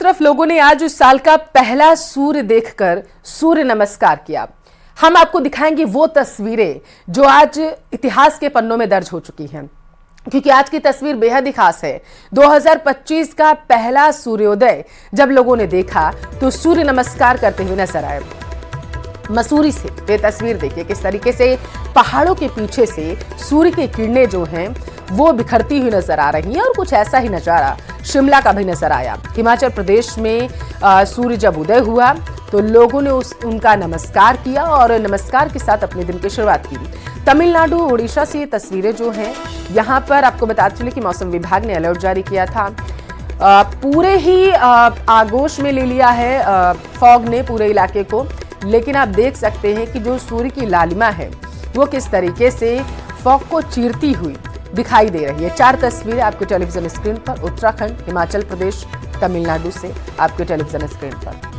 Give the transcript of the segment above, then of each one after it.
तरफ लोगों ने आज उस साल का पहला सूर्य देखकर सूर्य नमस्कार किया। हम आपको दिखाएंगे वो तस्वीरें जो आज इतिहास के पन्नों में दर्ज हो चुकी हैं, क्योंकि आज की तस्वीर बेहद ही खास है। 2025 का पहला सूर्योदय जब लोगों ने देखा तो सूर्य नमस्कार करते हुए नजर आए। मसूरी से ये तस्वीर देखिए, किस तरीके से पहाड़ों के पीछे से सूर्य की किरणें जो हैं वो बिखरती हुई नजर आ रही हैं, और कुछ ऐसा ही नजारा शिमला का भी नजर आया। हिमाचल प्रदेश में सूर्य जब उदय हुआ तो लोगों ने उनका नमस्कार किया और नमस्कार के साथ अपने दिन की शुरुआत की। तमिलनाडु, उड़ीसा से ये तस्वीरें जो हैं, यहाँ पर आपको बताते चले कि मौसम विभाग ने अलर्ट जारी किया था। पूरे ही आगोश में ले लिया है फॉग ने पूरे इलाके को, लेकिन आप देख सकते हैं कि जो सूर्य की लालिमा है वो किस तरीके से फॉग को चीरती हुई दिखाई दे रही है। 4 तस्वीरें आपके टेलीविजन स्क्रीन पर, उत्तराखंड, हिमाचल प्रदेश, तमिलनाडु से आपके टेलीविजन स्क्रीन पर।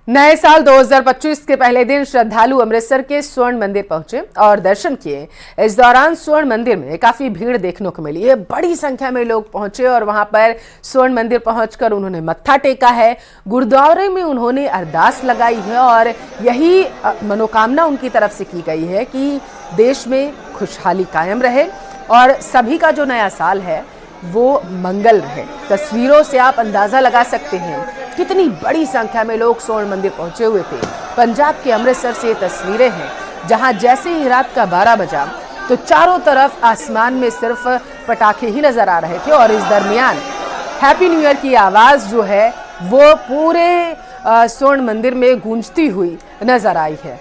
नए साल 2025 के पहले दिन श्रद्धालु अमृतसर के स्वर्ण मंदिर पहुंचे और दर्शन किए। इस दौरान स्वर्ण मंदिर में काफी भीड़ देखने को मिली है। बड़ी संख्या में लोग पहुंचे और वहां पर स्वर्ण मंदिर पहुंचकर उन्होंने मत्था टेका है। गुरुद्वारे में उन्होंने अरदास लगाई है और यही मनोकामना उनकी तरफ से की गई है कि देश में खुशहाली कायम रहे और सभी का जो नया साल है वो मंगल रहे। तस्वीरों से आप अंदाजा लगा सकते हैं कितनी बड़ी संख्या में लोग स्वर्ण मंदिर पहुंचे हुए थे। पंजाब के अमृतसर से ये तस्वीरें हैं, जहां जैसे ही रात का 12 बजा तो चारों तरफ आसमान में सिर्फ पटाखे ही नजर आ रहे थे और इस दरमियान हैप्पी न्यू ईयर की आवाज जो है वो पूरे स्वर्ण मंदिर में गूंजती हुई नजर आई है।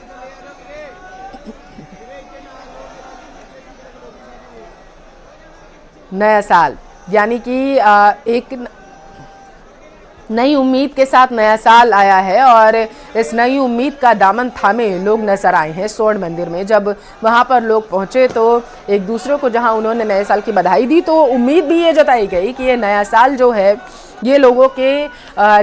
नया साल यानी कि एक नई उम्मीद के साथ नया साल आया है और इस नई उम्मीद का दामन थामे लोग नजर आए हैं स्वर्ण मंदिर में। जब वहां पर लोग पहुंचे तो एक दूसरे को जहां उन्होंने नए साल की बधाई दी तो उम्मीद भी ये जताई गई कि ये नया साल जो है ये लोगों के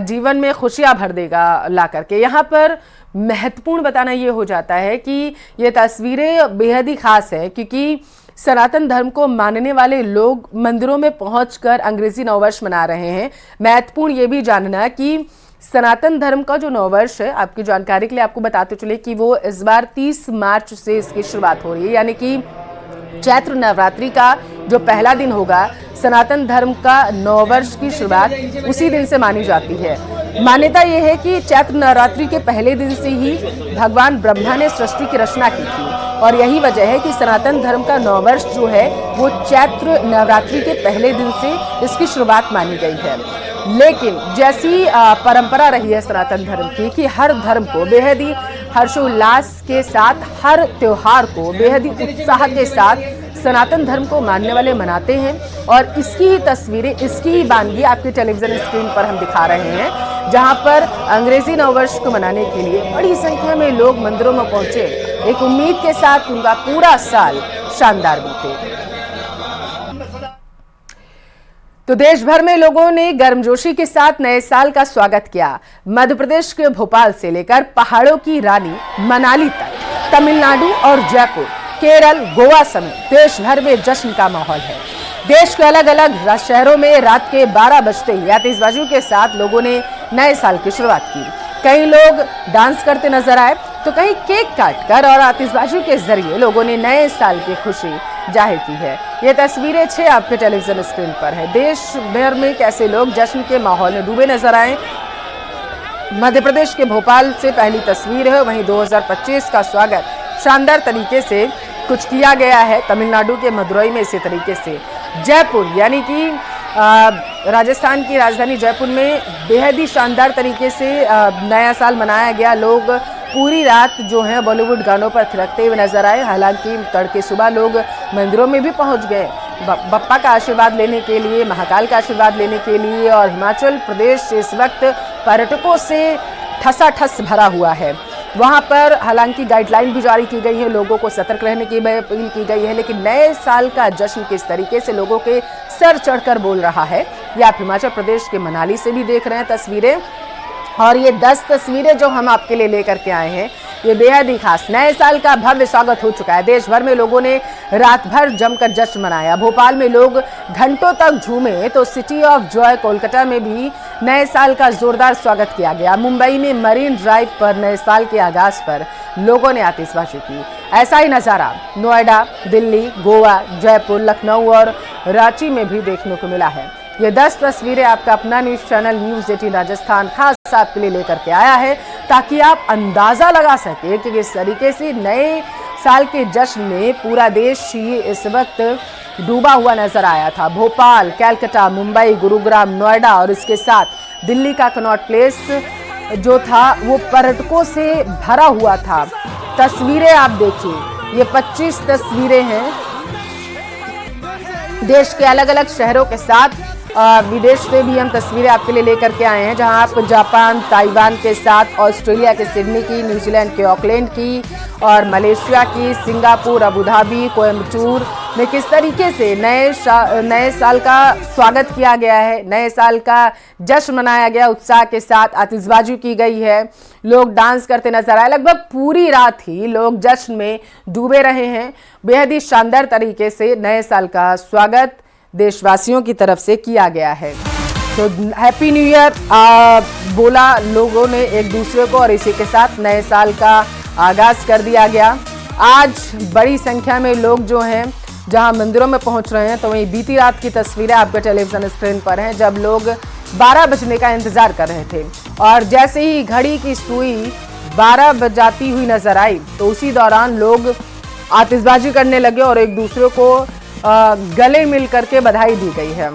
जीवन में खुशियां भर देगा ला करके। यहाँ पर महत्वपूर्ण बताना ये हो जाता है कि ये तस्वीरें बेहद ही खास है, क्योंकि सनातन धर्म को मानने वाले लोग मंदिरों में पहुंचकर अंग्रेजी नववर्ष मना रहे हैं। महत्वपूर्ण ये भी जानना कि सनातन धर्म का जो नववर्ष है, आपकी जानकारी के लिए आपको बताते चले कि वो इस बार 30 मार्च से इसकी शुरुआत हो रही है, यानी कि चैत्र नवरात्रि का जो पहला दिन होगा, सनातन धर्म का नववर्ष की शुरुआत उसी दिन से मानी जाती है। मान्यता यह है कि चैत्र नवरात्रि के पहले दिन से ही भगवान ब्रह्मा ने सृष्टि की रचना की थी और यही वजह है कि सनातन धर्म का नववर्ष जो है वो चैत्र नवरात्रि के पहले दिन से इसकी शुरुआत मानी गई है। लेकिन जैसी परंपरा रही है सनातन धर्म की कि हर धर्म को बेहद ही हर्षोल्लास के साथ, हर त्योहार को बेहद ही उत्साह के साथ सनातन धर्म को मानने वाले मनाते हैं और इसकी ही तस्वीरें, इसकी ही वानगी आपके टेलीविजन स्क्रीन पर हम दिखा रहे हैं, जहां पर अंग्रेजी नववर्ष को मनाने के लिए बड़ी संख्या में लोग मंदिरों में पहुंचे, एक उम्मीद के साथ उनका पूरा साल शानदार बीते। तो देश भर में लोगों ने गर्मजोशी के साथ नए साल का स्वागत किया। मध्य प्रदेश के भोपाल से लेकर पहाड़ों की रानी मनाली तक, तमिलनाडु और जयपुर, केरल, गोवा समेत देश भर में जश्न का माहौल है। देश के अलग अलग शहरों में रात के 12 बजते ही आतिशबाजियों के साथ लोगों ने नए साल की शुरुआत की। कई लोग डांस करते नजर आए तो कहीं केक काटकर और आतिशबाजी के जरिए लोगों ने नए साल की खुशी जाहिर की है। ये तस्वीरें 6 आपके टेलीविजन स्क्रीन पर है। देश भर में कैसे लोग जश्न के माहौल में डूबे नजर आए। मध्य प्रदेश के भोपाल से पहली तस्वीर है, वहीं 2025 का स्वागत शानदार तरीके से कुछ किया गया है। तमिलनाडु के मदुरई में इसी तरीके से, जयपुर यानी कि राजस्थान की राजधानी जयपुर में बेहद ही शानदार तरीके से नया साल मनाया गया। लोग पूरी रात जो है बॉलीवुड गानों पर थिरकते हुए नजर आए। हालांकि तड़के सुबह लोग मंदिरों में भी पहुंच गए बप्पा का आशीर्वाद लेने के लिए, महाकाल का आशीर्वाद लेने के लिए। और हिमाचल प्रदेश इस वक्त पर्यटकों से ठसाठस भरा हुआ है। वहां पर हालांकि गाइडलाइन भी जारी की गई है, लोगों को सतर्क रहने की अपील की गई है, लेकिन नए साल का जश्न किस तरीके से लोगों के सर चढ़कर बोल रहा है, ये आप हिमाचल प्रदेश के मनाली से भी देख रहे हैं तस्वीरें। और ये 10 तस्वीरें जो हम आपके लिए लेकर के आए हैं, ये बेहद ही खास नए साल का भव्य स्वागत हो चुका है। देश भर में लोगों ने रात भर जमकर जश्न मनाया। भोपाल में लोग घंटों तक झूमे तो सिटी ऑफ जॉय कोलकाता में भी नए साल का जोरदार स्वागत किया गया। मुंबई में मरीन ड्राइव पर नए साल के आगाज पर लोगों ने आतिशबाजी की। ऐसा ही नजारा नोएडा, दिल्ली, गोवा, जयपुर, लखनऊ और रांची में भी देखने को मिला है। ये 10 तस्वीरें आपका अपना न्यूज चैनल न्यूज 18 राजस्थान खास आपके लिए लेकर के आया है, ताकि आप अंदाजा लगा सके कि किस तरीके से नए साल के जश्न में पूरा देश ही इस वक्त डूबा हुआ नजर आया था। भोपाल, कलकत्ता, मुंबई, गुरुग्राम, नोएडा और इसके साथ दिल्ली का कनॉट प्लेस जो था वो पर्यटकों से भरा हुआ था। तस्वीरें आप देखिए, ये 25 तस्वीरें हैं देश के अलग अलग शहरों के साथ। विदेश से भी हम तस्वीरें आपके लिए लेकर के आए हैं, जहां आप जापान, ताइवान के साथ, ऑस्ट्रेलिया के सिडनी की, न्यूजीलैंड के ऑकलैंड की और मलेशिया की, सिंगापुर, अबू धाबी, कोयम्बटूर में किस तरीके से नए साल का स्वागत किया गया है, नए साल का जश्न मनाया गया। उत्साह के साथ आतिशबाजी की गई है, लोग डांस करते नजर आए। लगभग पूरी रात ही लोग जश्न में डूबे रहे हैं। बेहद ही शानदार तरीके से नए साल का स्वागत देशवासियों की तरफ से किया गया है। तो हैप्पी न्यू ईयर बोला लोगों ने एक दूसरे को और इसी के साथ नए साल का आगाज कर दिया गया। आज बड़ी संख्या में लोग जो हैं जहां मंदिरों में पहुंच रहे हैं, तो वहीं बीती रात की तस्वीरें आपके टेलीविजन स्क्रीन पर हैं, जब लोग 12 बजने का इंतजार कर रहे थे और जैसे ही घड़ी की सुई 12 बजाती हुई नजर आई तो उसी दौरान लोग आतिशबाजी करने लगे और एक दूसरे को गले मिल करके बधाई दी गई है।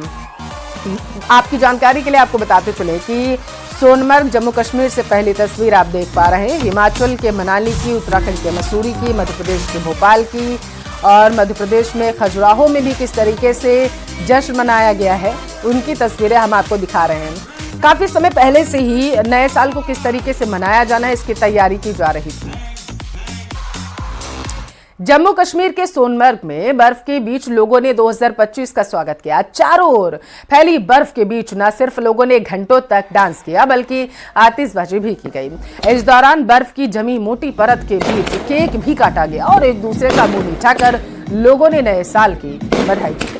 आपकी जानकारी के लिए आपको बताते चले कि सोनमर्ग जम्मू कश्मीर से पहली तस्वीर आप देख पा रहे हैं, हिमाचल के मनाली की, उत्तराखंड के मसूरी की, मध्य प्रदेश के भोपाल की और मध्य प्रदेश में खजुराहो में भी किस तरीके से जश्न मनाया गया है, उनकी तस्वीरें हम आपको दिखा रहे हैं। काफी समय पहले से ही नए साल को किस तरीके से मनाया जाना है, इसकी तैयारी की जा रही थी। जम्मू कश्मीर के सोनमर्ग में बर्फ के बीच लोगों ने 2025 का स्वागत किया। चारों ओर फैली बर्फ के बीच न सिर्फ लोगों ने घंटों तक डांस किया बल्कि आतिशबाजी भी की गई। इस दौरान बर्फ की जमी मोटी परत के बीच केक भी काटा गया और एक दूसरे का मुंह मीठा कर लोगों ने नए साल की बधाई दी।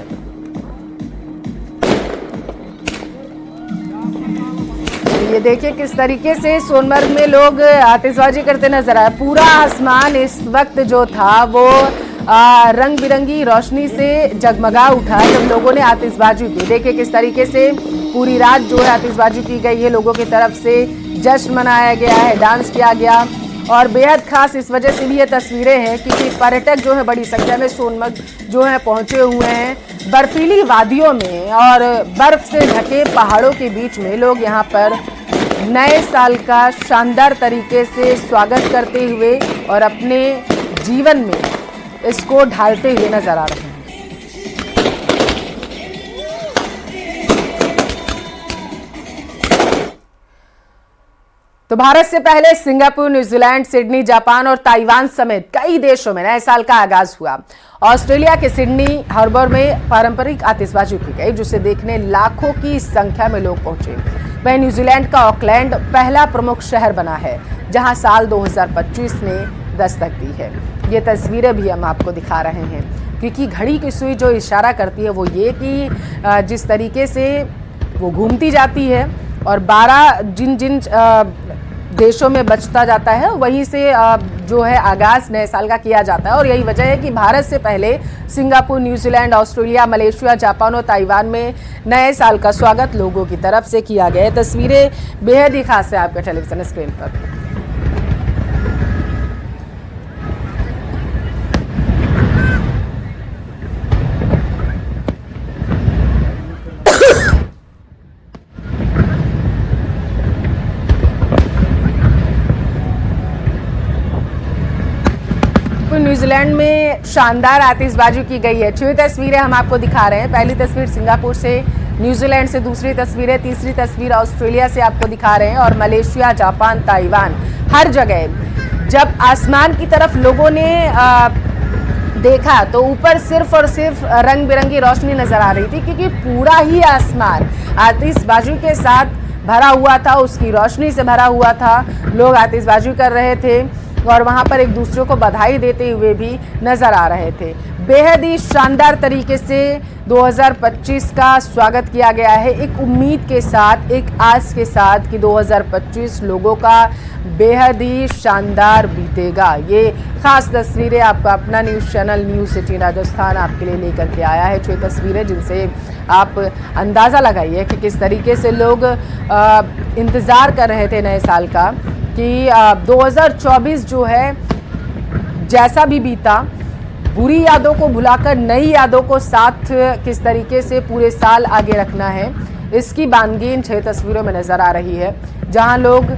ये देखिए किस तरीके से सोनमर्ग में लोग आतिशबाजी करते नजर आए। पूरा आसमान इस वक्त जो था वो रंग बिरंगी रोशनी से जगमगा उठा जब लोगों ने आतिशबाजी की। देखिए किस तरीके से पूरी रात जो है आतिशबाजी की गई है, लोगों की तरफ से जश्न मनाया गया है, डांस किया गया और बेहद खास इस वजह से भी ये तस्वीरें हैं क्योंकि पर्यटक जो है बड़ी संख्या में सोनमर्ग जो है पहुंचे हुए हैं। बर्फीली वादियों में और बर्फ से ढके पहाड़ों के बीच में लोग यहाँ पर नए साल का शानदार तरीके से स्वागत करते हुए और अपने जीवन में इसको ढालते हुए नजर आ रहे हैं। तो भारत से पहले सिंगापुर, न्यूजीलैंड, सिडनी, जापान और ताइवान समेत कई देशों में नए साल का आगाज हुआ। ऑस्ट्रेलिया के सिडनी हार्बर में पारंपरिक आतिशबाजी की गई जिसे देखने लाखों की संख्या में लोग पहुंचे। वहीं न्यूजीलैंड का ऑकलैंड पहला प्रमुख शहर बना है जहां साल 2025 ने दस्तक दी है। ये तस्वीरें भी हम आपको दिखा रहे हैं क्योंकि घड़ी की सुई जो इशारा करती है वो ये कि जिस तरीके से वो घूमती जाती है और 12 जिन देशों में बचता जाता है वहीं से जो है आगाज नए साल का किया जाता है और यही वजह है कि भारत से पहले Singapore, New Zealand, Australia, Malaysia, Japan और ताइवान में नए साल का स्वागत लोगों की तरफ से किया गया। तस्वीरें बेहद ही खास है आपके टेलीविजन स्क्रीन पर। न्यूजीलैंड में शानदार आतिशबाजी की गई है। 6 तस्वीरें हम आपको दिखा रहे हैं। पहली तस्वीर सिंगापुर से, न्यूजीलैंड से दूसरी तस्वीरें, तीसरी तस्वीर ऑस्ट्रेलिया से आपको दिखा रहे हैं और मलेशिया, जापान, ताइवान हर जगह जब आसमान की तरफ लोगों ने देखा तो ऊपर सिर्फ और सिर्फ रंग बिरंगी रोशनी नजर आ रही थी क्योंकि पूरा ही आसमान आतिशबाजी के साथ भरा हुआ था, उसकी रोशनी से भरा हुआ था। लोग आतिशबाजी कर रहे थे और वहां पर एक दूसरे को बधाई देते हुए भी नजर आ रहे थे। बेहद ही शानदार तरीके से 2025 का स्वागत किया गया है, एक उम्मीद के साथ, एक आस के साथ कि 2025 लोगों का बेहद ही शानदार बीतेगा। ये खास तस्वीरें आपका अपना न्यूज़ चैनल न्यूज़ 18 राजस्थान आपके लिए लेकर के आया है। 6 तस्वीरें जिनसे आप अंदाज़ा लगाइए कि किस तरीके से लोग इंतज़ार कर रहे थे नए साल का कि 2024 जो है जैसा भी बीता, बुरी यादों को भुलाकर नई यादों को साथ किस तरीके से पूरे साल आगे रखना है, इसकी बानगी इन 6 तस्वीरों में नज़र आ रही है, जहां लोग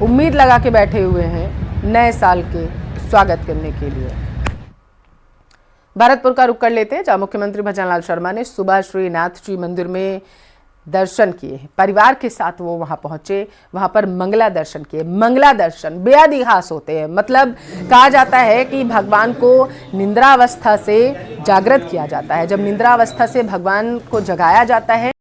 उम्मीद लगा के बैठे हुए हैं नए साल के स्वागत करने के लिए। भरतपुर का रुख कर लेते हैं, जहां मुख्यमंत्री भजनलाल शर्मा ने सुबह श्रीनाथ जी मंदिर में दर्शन किए। परिवार के साथ वो वहां पहुंचे, वहां पर मंगला दर्शन किए। मंगला दर्शन बेहद ही खास होते हैं। मतलब कहा जाता है कि भगवान को निद्रावस्था से जागृत किया जाता है। जब निद्रावस्था से भगवान को जगाया जाता है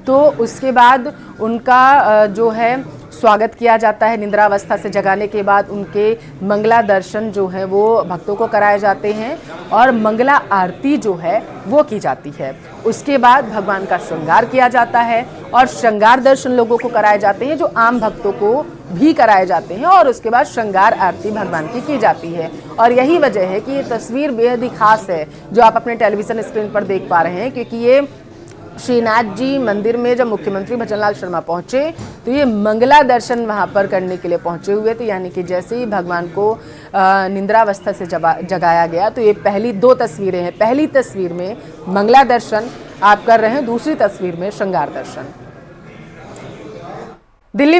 तो उसके बाद उनका जो है स्वागत किया जाता है। निद्रावस्था से जगाने के बाद उनके मंगला दर्शन जो है वो भक्तों को कराए जाते हैं और मंगला आरती जो है वो की जाती है। उसके बाद भगवान का श्रृंगार किया जाता है और श्रृंगार दर्शन लोगों को कराए जाते हैं, जो आम भक्तों को भी कराए जाते हैं। और उसके बाद श्रृंगार आरती भगवान की जाती है। और यही वजह है कि ये तस्वीर बेहद ही खास है जो आप अपने टेलीविजन स्क्रीन पर देख पा रहे हैं, क्योंकि ये श्रीनाथ जी मंदिर में जब मुख्यमंत्री भजनलाल शर्मा पहुंचे तो ये मंगला दर्शन वहां पर करने के लिए पहुंचे हुए थे। यानी कि जैसे ही भगवान को निद्रावस्था से जगाया गया तो ये पहली 2 तस्वीरें हैं। पहली तस्वीर में मंगला दर्शन आप कर रहे हैं, दूसरी तस्वीर में श्रृंगार दर्शन। दिल्ली में